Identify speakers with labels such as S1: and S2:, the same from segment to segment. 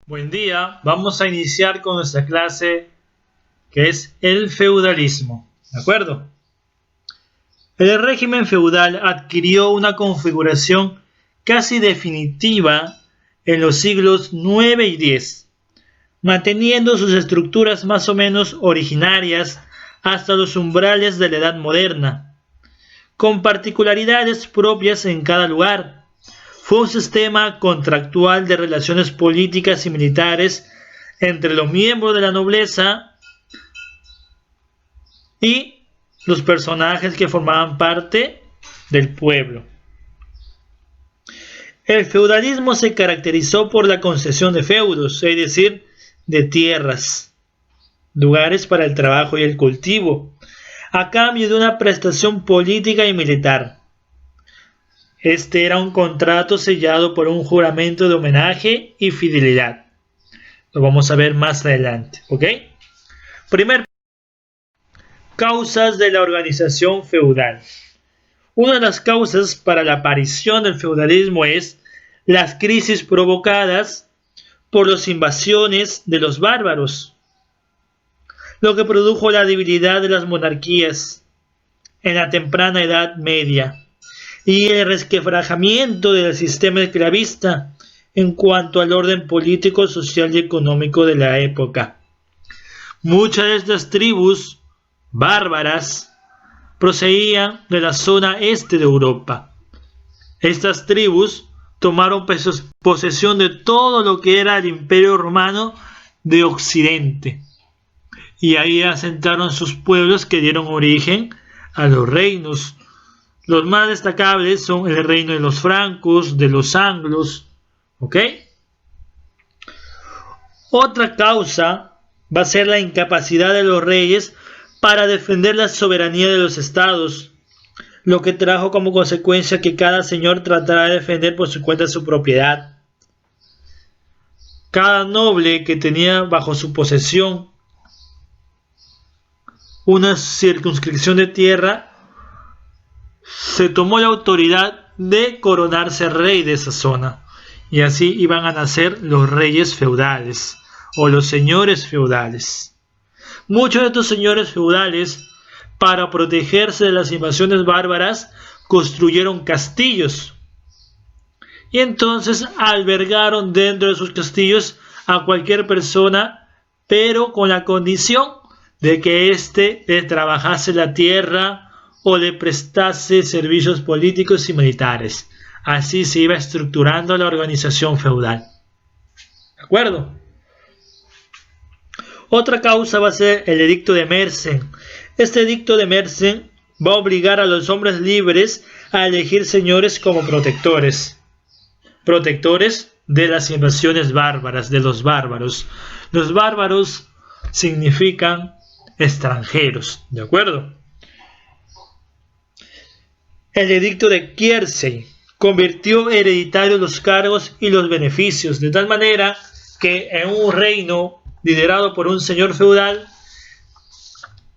S1: Buen día, vamos a iniciar con nuestra clase que es el feudalismo, ¿de acuerdo? El régimen feudal adquirió una configuración casi definitiva en los siglos IX y X, manteniendo sus estructuras más o menos originarias hasta los umbrales de la Edad Moderna, con particularidades propias en cada lugar. Fue un sistema contractual de relaciones políticas y militares entre los miembros de la nobleza y los personajes que formaban parte del pueblo. El feudalismo se caracterizó por la concesión de feudos, es decir, de tierras, lugares para el trabajo y el cultivo, a cambio de una prestación política y militar. Este era un contrato sellado por un juramento de homenaje y fidelidad. Lo vamos a ver más adelante, ¿ok? Primero, causas de la organización feudal. Una de las causas para la aparición del feudalismo es las crisis provocadas por las invasiones de los bárbaros, lo que produjo la debilidad de las monarquías en la temprana Edad Media y el resquebrajamiento del sistema esclavista en cuanto al orden político, social y económico de la época. Muchas de estas tribus bárbaras procedían de la zona este de Europa. Estas tribus tomaron posesión de todo lo que era el Imperio Romano de Occidente y ahí asentaron sus pueblos que dieron origen a los reinos. Los más destacables son el reino de los francos, de los anglos, ¿ok? Otra causa va a ser la incapacidad de los reyes para defender la soberanía de los estados, lo que trajo como consecuencia que cada señor tratara de defender por su cuenta su propiedad. Cada noble que tenía bajo su posesión una circunscripción de tierra se tomó la autoridad de coronarse rey de esa zona, y así iban a nacer los reyes feudales o los señores feudales. Muchos de estos señores feudales, para protegerse de las invasiones bárbaras, construyeron castillos y entonces albergaron dentro de sus castillos a cualquier persona, pero con la condición de que éste le trabajase la tierra o le prestase servicios políticos y militares. Así se iba estructurando la organización feudal. ¿De acuerdo? Otra causa va a ser el edicto de Mersenne. Este edicto de Mersenne va a obligar a los hombres libres a elegir señores como protectores. Protectores de las invasiones bárbaras, de los bárbaros. Los bárbaros significan extranjeros, ¿de acuerdo? El edicto de Kiersey convirtió hereditarios los cargos y los beneficios, de tal manera que en un reino liderado por un señor feudal,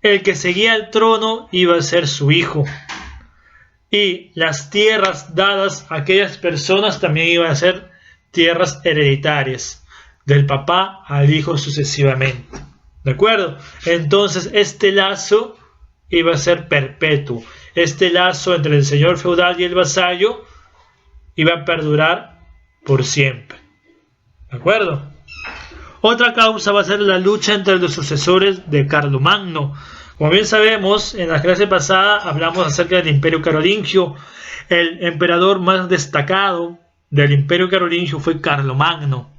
S1: el que seguía el trono iba a ser su hijo, y las tierras dadas a aquellas personas también iban a ser tierras hereditarias, del papá al hijo sucesivamente. ¿De acuerdo? Entonces este lazo iba a ser perpetuo. Este lazo entre el señor feudal y el vasallo iba a perdurar por siempre. ¿De acuerdo? Otra causa va a ser la lucha entre los sucesores de Carlomagno. Como bien sabemos, en la clase pasada hablamos acerca del Imperio Carolingio. El emperador más destacado del Imperio Carolingio fue Carlomagno.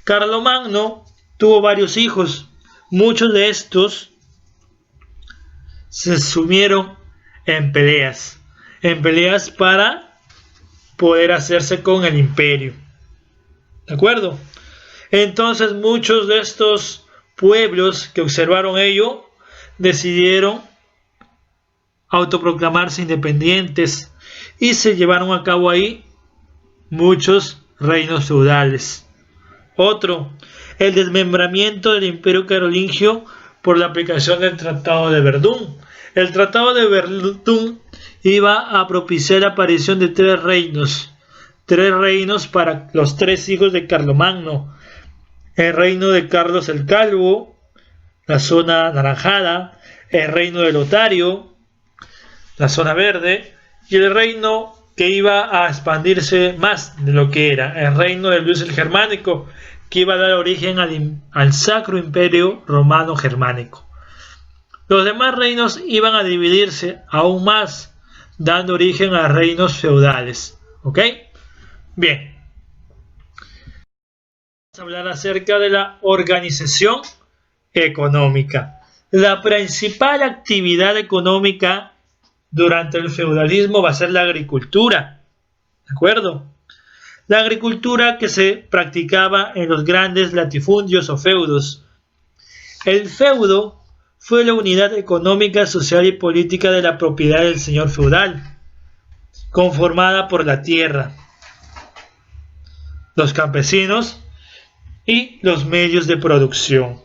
S1: Carlomagno tuvo varios hijos. Muchos de estos se sumieron en peleas para poder hacerse con el imperio. ¿De acuerdo? Entonces muchos de estos pueblos que observaron ello decidieron autoproclamarse independientes y se llevaron a cabo ahí muchos reinos feudales. Otro, el desmembramiento del Imperio Carolingio por la aplicación del Tratado de Verdún. El Tratado de Verdún iba a propiciar la aparición de tres reinos para los tres hijos de Carlomagno. el reino de Carlos el Calvo, la zona anaranjada, el reino de Lotario, la zona verde, y el reino que iba a expandirse más de lo que era, el reino de Luis el Germánico, que iba a dar origen al Sacro Imperio Romano Germánico. Los demás reinos iban a dividirse aún más, dando origen a reinos feudales. ¿Ok? Bien. Vamos a hablar acerca de la organización económica. La principal actividad económica durante el feudalismo va a ser la agricultura. ¿De acuerdo? La agricultura que se practicaba en los grandes latifundios o feudos. El feudo fue la unidad económica, social y política de la propiedad del señor feudal, conformada por la tierra, los campesinos y los medios de producción.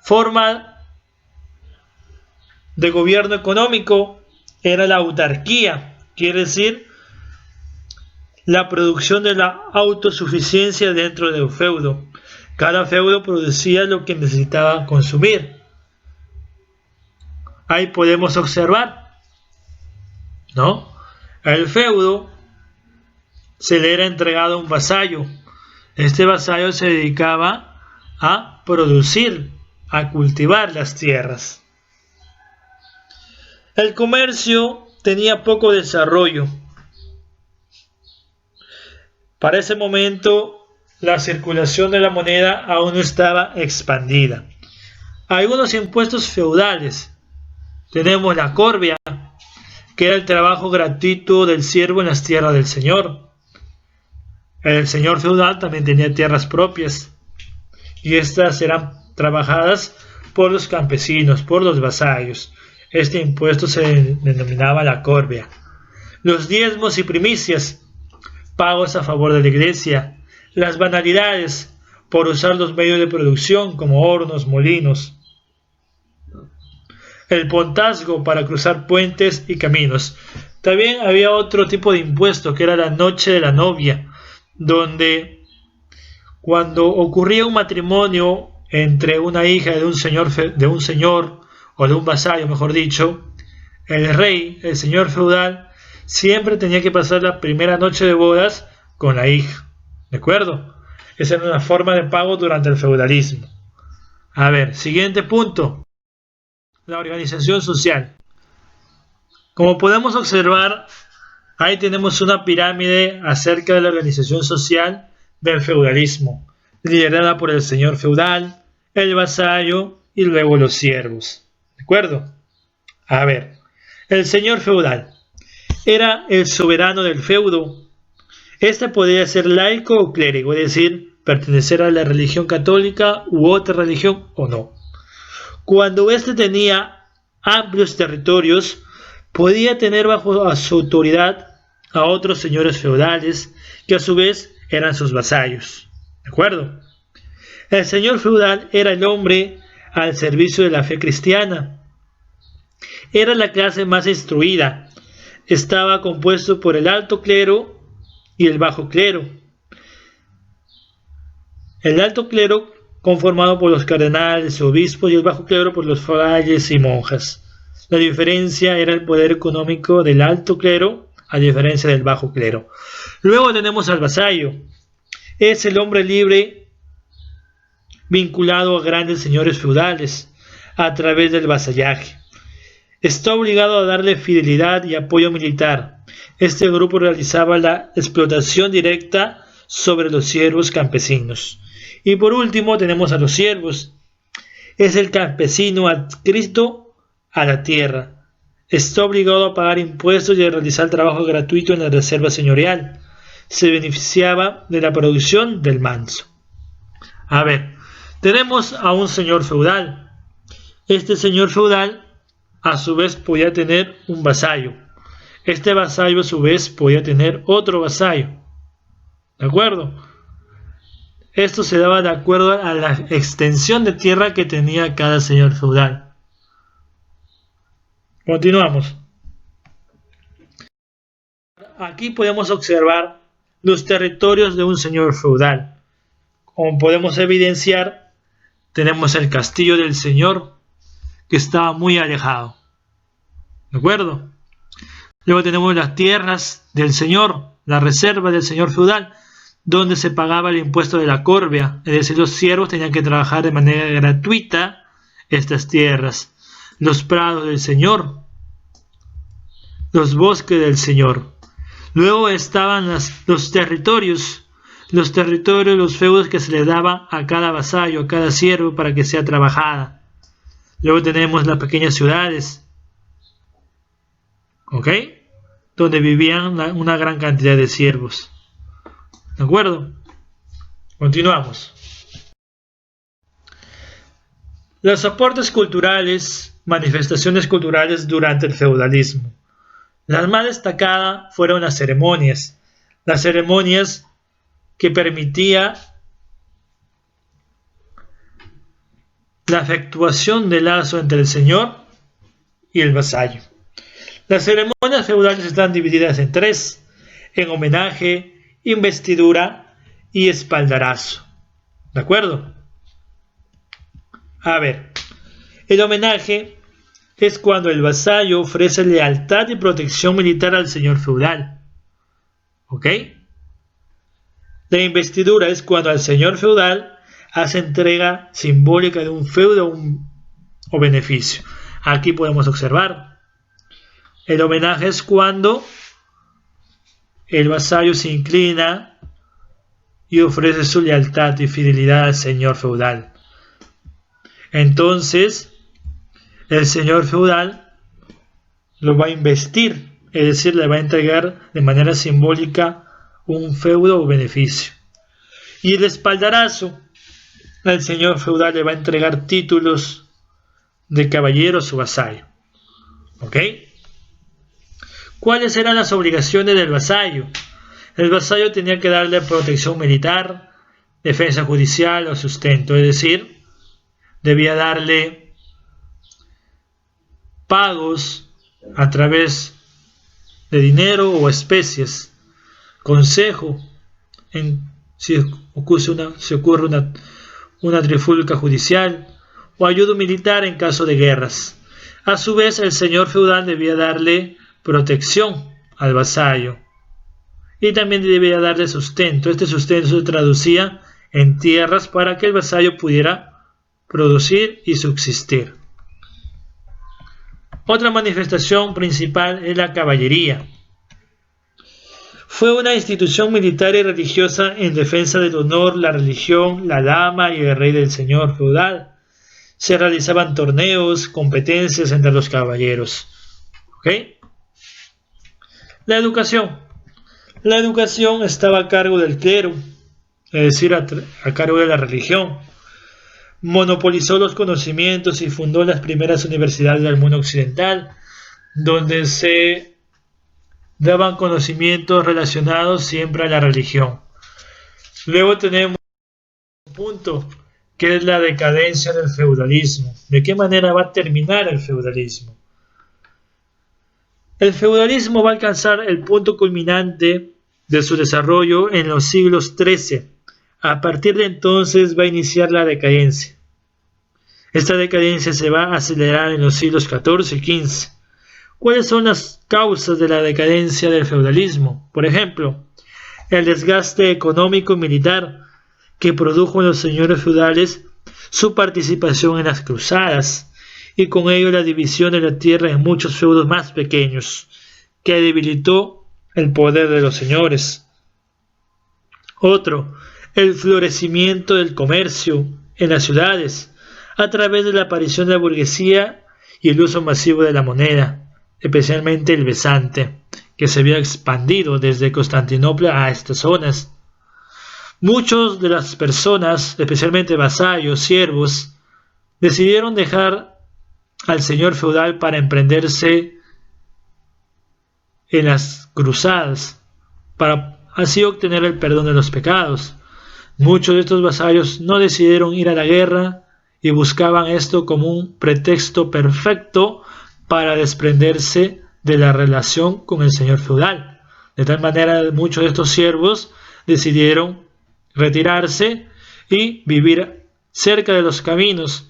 S1: Forma de gobierno económico era la autarquía, quiere decir la producción de la autosuficiencia dentro del feudo. Cada feudo producía lo que necesitaba consumir. Ahí podemos observar, ¿no? El feudo se le era entregado a un vasallo. Este vasallo se dedicaba a producir, a cultivar las tierras. El comercio tenía poco desarrollo. Para ese momento, la circulación de la moneda aún no estaba expandida. Algunos impuestos feudales. Tenemos la corbia, que era el trabajo gratuito del siervo en las tierras del señor. El señor feudal también tenía tierras propias, y estas eran trabajadas por los campesinos, por los vasallos. Este impuesto se denominaba la corbia. Los diezmos y primicias, pagos a favor de la iglesia. Las banalidades, por usar los medios de producción como hornos, molinos. El pontazgo, para cruzar puentes y caminos. También había otro tipo de impuesto, que era la noche de la novia, donde cuando ocurría un matrimonio entre una hija de un señor o de un vasallo, mejor dicho, el rey, el señor feudal, siempre tenía que pasar la primera noche de bodas con la hija. ¿De acuerdo? Esa era una forma de pago durante el feudalismo. A ver, siguiente punto. La organización social. Como podemos observar, ahí tenemos una pirámide acerca de la organización social del feudalismo, liderada por el señor feudal, el vasallo y luego los siervos. ¿De acuerdo? A ver, el señor feudal era el soberano del feudo. Este podía ser laico o clérigo, es decir, pertenecer a la religión católica u otra religión o no. Cuando éste tenía amplios territorios, podía tener bajo su autoridad a otros señores feudales, que a su vez eran sus vasallos. ¿De acuerdo? El señor feudal era el hombre al servicio de la fe cristiana. Era la clase más instruida. Estaba compuesto por el alto clero y el bajo clero. El alto clero conformado por los cardenales, obispos, y el bajo clero por los frailes y monjas. La diferencia era el poder económico del alto clero a diferencia del bajo clero. Luego tenemos al vasallo. Es el hombre libre vinculado a grandes señores feudales a través del vasallaje. Está obligado a darle fidelidad y apoyo militar. Este grupo realizaba la explotación directa sobre los siervos campesinos. Y por último tenemos a los siervos. Es el campesino adscrito a la tierra. Está obligado a pagar impuestos y a realizar trabajo gratuito en la reserva señorial. Se beneficiaba de la producción del manso. A ver, tenemos a un señor feudal. Este señor feudal a su vez podía tener un vasallo. Este vasallo a su vez podía tener otro vasallo. ¿De acuerdo? Esto se daba de acuerdo a la extensión de tierra que tenía cada señor feudal. Continuamos. Aquí podemos observar los territorios de un señor feudal. como podemos evidenciar, tenemos el castillo del Señor, que estaba muy alejado. ¿De acuerdo? Luego tenemos las tierras del Señor, la reserva del Señor feudal, donde se pagaba el impuesto de la corvia, es decir, los siervos tenían que trabajar de manera gratuita estas tierras. Los prados del Señor, los bosques del Señor. Luego estaban los territorios, los feudos que se le daba a cada vasallo, a cada siervo para que sea trabajada. Luego tenemos las pequeñas ciudades, ¿ok? Donde vivían una gran cantidad de siervos. ¿De acuerdo? Continuamos. Los soportes culturales, manifestaciones culturales durante el feudalismo. Las más destacadas fueron las ceremonias que permitía la efectuación del lazo entre el señor y el vasallo. Las ceremonias feudales están divididas en tres: en homenaje, investidura y espaldarazo. ¿De acuerdo? A ver, el homenaje es cuando el vasallo ofrece lealtad y protección militar al señor feudal. ¿Ok? La investidura es cuando al señor feudal hace entrega simbólica de un feudo o beneficio. Aquí podemos observar. El homenaje es cuando el vasallo se inclina y ofrece su lealtad y fidelidad al señor feudal. Entonces, el señor feudal lo va a investir, es decir, le va a entregar de manera simbólica un feudo o beneficio. Y el espaldarazo, el señor feudal le va a entregar títulos de caballero a su vasallo. ¿Ok? ¿Cuáles eran las obligaciones del vasallo? El vasallo tenía que darle protección militar, defensa judicial o sustento, es decir, debía darle pagos a través de dinero o especies, consejo si ocurre una trifulca judicial, o ayuda militar en caso de guerras. A su vez, el señor feudal debía darle protección al vasallo y también debía darle sustento. Este sustento se traducía en tierras para que el vasallo pudiera producir y subsistir. Otra manifestación principal es la caballería. Fue una institución militar y religiosa en defensa del honor, la religión, la dama y el rey del señor feudal. Se realizaban torneos, competencias entre los caballeros. ¿Ok? La educación. La educación estaba a cargo del clero, es decir, a cargo de la religión. Monopolizó los conocimientos y fundó las primeras universidades del mundo occidental, donde se daban conocimientos relacionados siempre a la religión. Luego tenemos un punto que es la decadencia del feudalismo. ¿De qué manera va a terminar el feudalismo? El feudalismo va a alcanzar el punto culminante de su desarrollo en los siglos XIII. A partir de entonces va a iniciar la decadencia. Esta decadencia se va a acelerar en los siglos XIV y XV. ¿Cuáles son las causas de la decadencia del feudalismo? Por ejemplo, el desgaste económico y militar que produjo en los señores feudales su participación en las cruzadas, y con ello la división de la tierra en muchos feudos más pequeños, que debilitó el poder de los señores. Otro, el florecimiento del comercio en las ciudades, a través de la aparición de la burguesía y el uso masivo de la moneda, especialmente el besante, que se había expandido desde Constantinopla a estas zonas. Muchas de las personas, especialmente vasallos, siervos, decidieron dejar al señor feudal para emprenderse en las cruzadas, para así obtener el perdón de los pecados. Muchos de estos vasallos no decidieron ir a la guerra y buscaban esto como un pretexto perfecto para desprenderse de la relación con el señor feudal. De tal manera, muchos de estos siervos decidieron retirarse y vivir cerca de los caminos,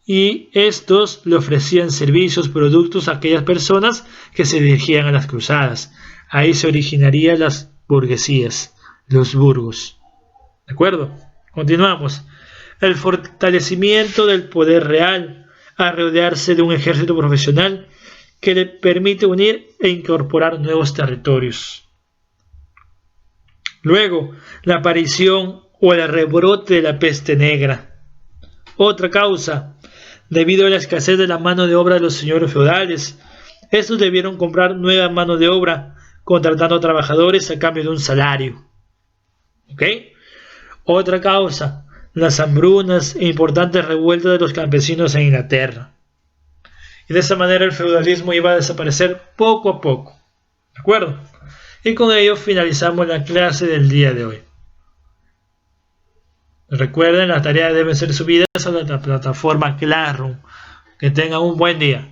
S1: y estos le ofrecían servicios, productos a aquellas personas que se dirigían a las cruzadas. Ahí se originarían las burguesías, los burgos. ¿De acuerdo? Continuamos. El fortalecimiento del poder real, a rodearse de un ejército profesional que le permite unir e incorporar nuevos territorios. Luego, la aparición o el rebrote de la peste negra. Otra causa, debido a la escasez de la mano de obra de los señores feudales, estos debieron comprar nueva mano de obra, contratando trabajadores a cambio de un salario. ¿Ok? Otra causa, las hambrunas e importantes revueltas de los campesinos en Inglaterra. Y de esa manera el feudalismo iba a desaparecer poco a poco. ¿De acuerdo? Y con ello finalizamos la clase del día de hoy. Recuerden, las tareas deben ser subidas a la plataforma Classroom. Que tengan un buen día.